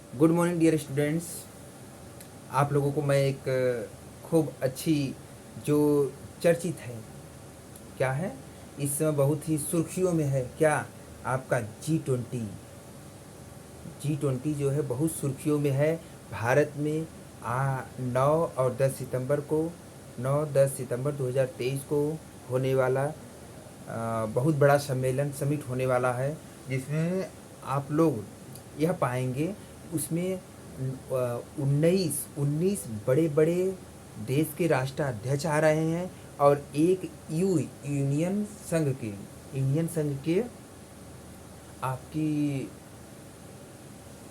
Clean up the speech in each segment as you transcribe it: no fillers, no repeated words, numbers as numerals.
Good morning dear students. आप लोगों को मैं एक खूब अच्छी जो चर्चित है क्या है, इस समय बहुत ही सुर्खियों में है क्या, आपका जी 20 जो है बहुत सुर्खियों में है। भारत में 9 और 10 सितंबर को 9-10 सितंबर 2023 को होने वाला बहुत बड़ा सम्मेलन समिट होने वाला है, जिसमें आप लोग यह पाएंगे उसमें 19 बड़े बड़े देश के राष्ट्राध्यक्ष आ रहे हैं और एक इंडियन संघ के आपकी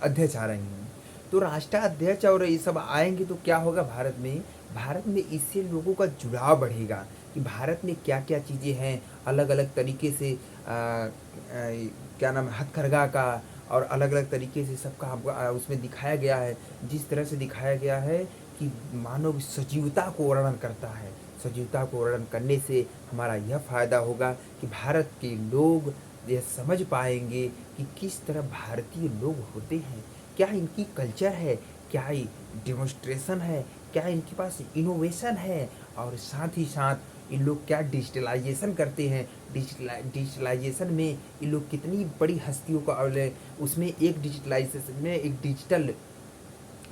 अध्यक्ष आ रहे हैं। तो राष्ट्राध्यक्ष और ये सब आएंगे तो क्या होगा, भारत में इससे लोगों का जुड़ाव बढ़ेगा कि भारत में क्या क्या चीज़ें हैं। अलग अलग तरीके से क्या नाम है, हथकरघा का और अलग अलग तरीके से सबका उसमें दिखाया गया है। जिस तरह से दिखाया गया है कि मानव सजीवता को वर्णन करता है। सजीवता को वर्णन करने से हमारा यह फ़ायदा होगा कि भारत के लोग यह समझ पाएंगे कि किस तरह भारतीय लोग होते हैं, क्या इनकी कल्चर है, क्या ये डेमोन्स्ट्रेशन है, क्या इनके पास इनोवेशन है, और साथ ही साथ इन लोग क्या डिजिटलाइजेशन करते हैं। डिजिटलाइजेशन में इन लोग कितनी बड़ी हस्तियों का उसमें एक डिजिटलाइजेशन में एक डिजिटल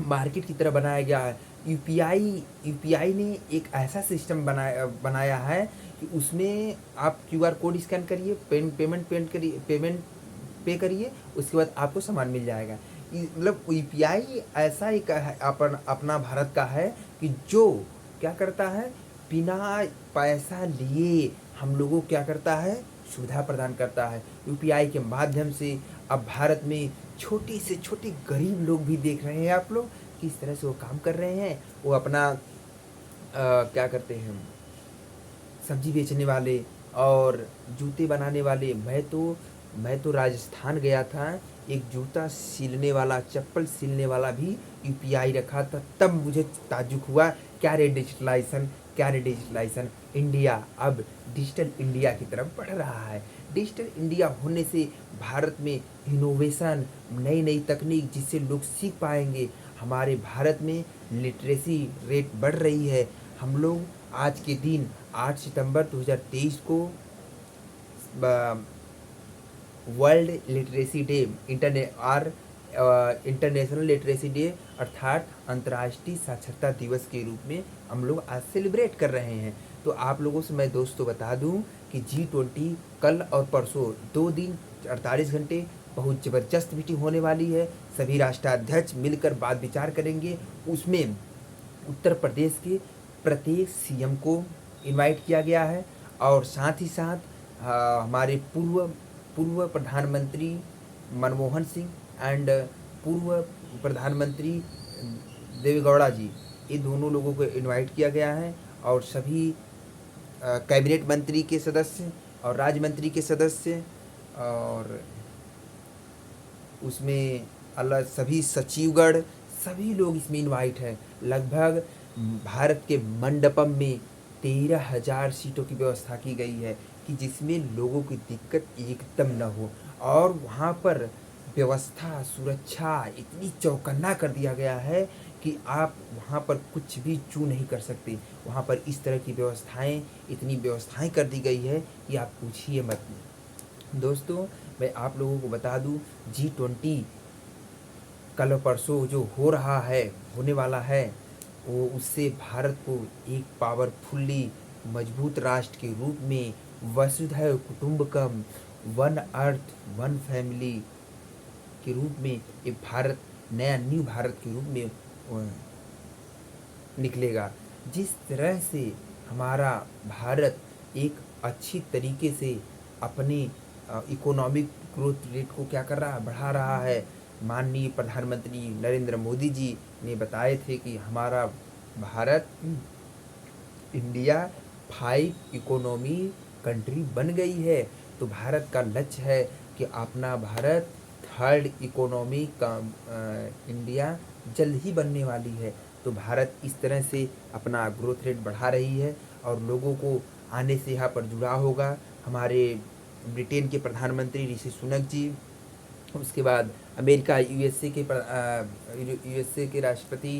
मार्केट की तरह बनाया गया है। यूपीआई ने एक ऐसा सिस्टम बनाया है कि उसमें आप क्यूआर कोड स्कैन करिए, पेमेंट पे करिए, उसके बाद आपको सामान मिल जाएगा। मतलब यूपीआई ऐसा एक अपना भारत का है कि जो क्या करता है, बिना पैसा लिए हम लोगों को क्या करता है, सुविधा प्रदान करता है। यूपीआई के माध्यम से अब भारत में छोटे से छोटे गरीब लोग भी देख रहे हैं आप लोग किस तरह से वो काम कर रहे हैं। वो अपना क्या करते हैं, सब्जी बेचने वाले और जूते बनाने वाले। मैं तो राजस्थान गया था, एक जूता सिलने वाला, चप्पल सिलने वाला भी यूपीआई रखा था। तब मुझे ताज्जुब हुआ, क्या रे डिजिटलाइजेशन। इंडिया अब डिजिटल इंडिया की तरफ बढ़ रहा है। डिजिटल इंडिया होने से भारत में इनोवेशन, नई नई तकनीक जिससे लोग सीख पाएंगे। हमारे भारत में लिटरेसी रेट बढ़ रही है। हम लोग आज के दिन 8 सितंबर 2023 को world literacy day international literacy day अर्थात अंतर्राष्ट्रीय साक्षरता दिवस के रूप में हम लोग आज सेलिब्रेट कर रहे हैं। तो आप लोगों से मैं दोस्तों बता दूं कि G20 कल और परसों 2 दिन 48 घंटे बहुत ज़बरदस्त मीटिंग होने वाली है। सभी राष्ट्राध्यक्ष मिलकर बात विचार करेंगे। उसमें उत्तर प्रदेश के प्रत्येक सीएम को इनवाइट किया गया है और साथ ही साथ हमारे पूर्व प्रधानमंत्री मनमोहन सिंह एंड पूर्व प्रधानमंत्री देवेगौड़ा जी, ये दोनों लोगों को इनवाइट किया गया है। और सभी कैबिनेट मंत्री के सदस्य और राज्य मंत्री के सदस्य और उसमें अलग सभी सचिवगढ़, सभी लोग इसमें इनवाइट हैं। लगभग भारत के मंडपम में 13,000 सीटों की व्यवस्था की गई है कि जिसमें लोगों की दिक्कत एकदम न हो। और वहाँ पर व्यवस्था सुरक्षा इतनी चौकन्ना कर दिया गया है कि आप वहाँ पर कुछ भी चू नहीं कर सकते। वहाँ पर इस तरह की इतनी व्यवस्थाएं कर दी गई है कि आप पूछिए मत। दोस्तों, मैं आप लोगों को बता दूं, G20 कल परसों जो होने वाला है, वो उससे भारत को एक पावरफुल्ली मजबूत राष्ट्र के रूप में, वसुधैव कुटुंबकम, वन अर्थ वन फैमिली के रूप में एक भारत, नया न्यू भारत के रूप में निकलेगा। जिस तरह से हमारा भारत एक अच्छी तरीके से अपने इकोनॉमिक ग्रोथ रेट को क्या कर रहा है, बढ़ा रहा है। माननीय प्रधानमंत्री नरेंद्र मोदी जी ने बताए थे कि हमारा भारत इंडिया 5 इकोनॉमी कंट्री बन गई है। तो भारत का लक्ष्य है कि अपना भारत 3rd इकोनॉमी का इंडिया जल्द ही बनने वाली है। तो भारत इस तरह से अपना ग्रोथ रेट बढ़ा रही है और लोगों को आने से यहाँ पर जुड़ा होगा। हमारे ब्रिटेन के प्रधानमंत्री ऋषि सुनक जी उसके बाद अमेरिका, यूएसए के राष्ट्रपति,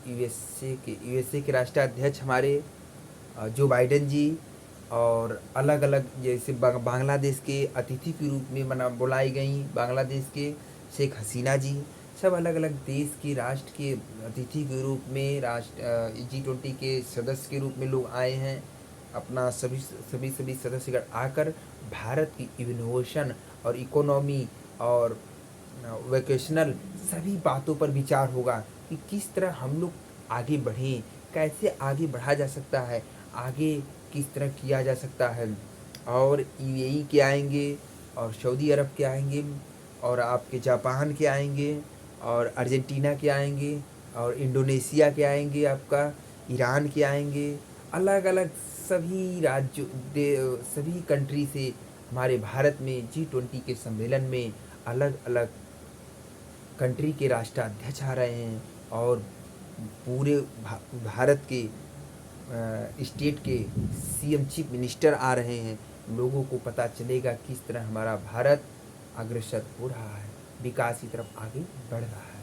यूएसए के राष्ट्राध्यक्ष हमारे जो बाइडेन जी, और अलग अलग जैसे बांग्लादेश के अतिथि के रूप में बना बुलाई गई, बांग्लादेश के शेख हसीना जी। सब अलग अलग देश के राष्ट्र के अतिथि के रूप में, राष्ट्र G20 के सदस्य के रूप में लोग आए हैं। अपना सभी सदस्यगण आकर भारत की इनोवेशन और इकोनॉमी और वोकेशनल सभी बातों पर विचार होगा कि किस तरह हम लोग आगे बढ़ें, कैसे आगे बढ़ा जा सकता है, आगे किस तरह किया जा सकता है। और यूएई के आएंगे, और सऊदी अरब के आएंगे, और आपके जापान के आएंगे, और अर्जेंटीना के आएंगे, और इंडोनेशिया के आएंगे, आपका ईरान के आएंगे। अलग अलग सभी राज्यों सभी कंट्री से हमारे भारत में G20 के सम्मेलन में अलग अलग कंट्री के राष्ट्राध्यक्ष आ रहे हैं, और पूरे भारत के स्टेट के सीएम चीफ मिनिस्टर आ रहे हैं। लोगों को पता चलेगा किस तरह हमारा भारत अग्रसर हो रहा है, विकास की तरफ आगे बढ़ रहा है।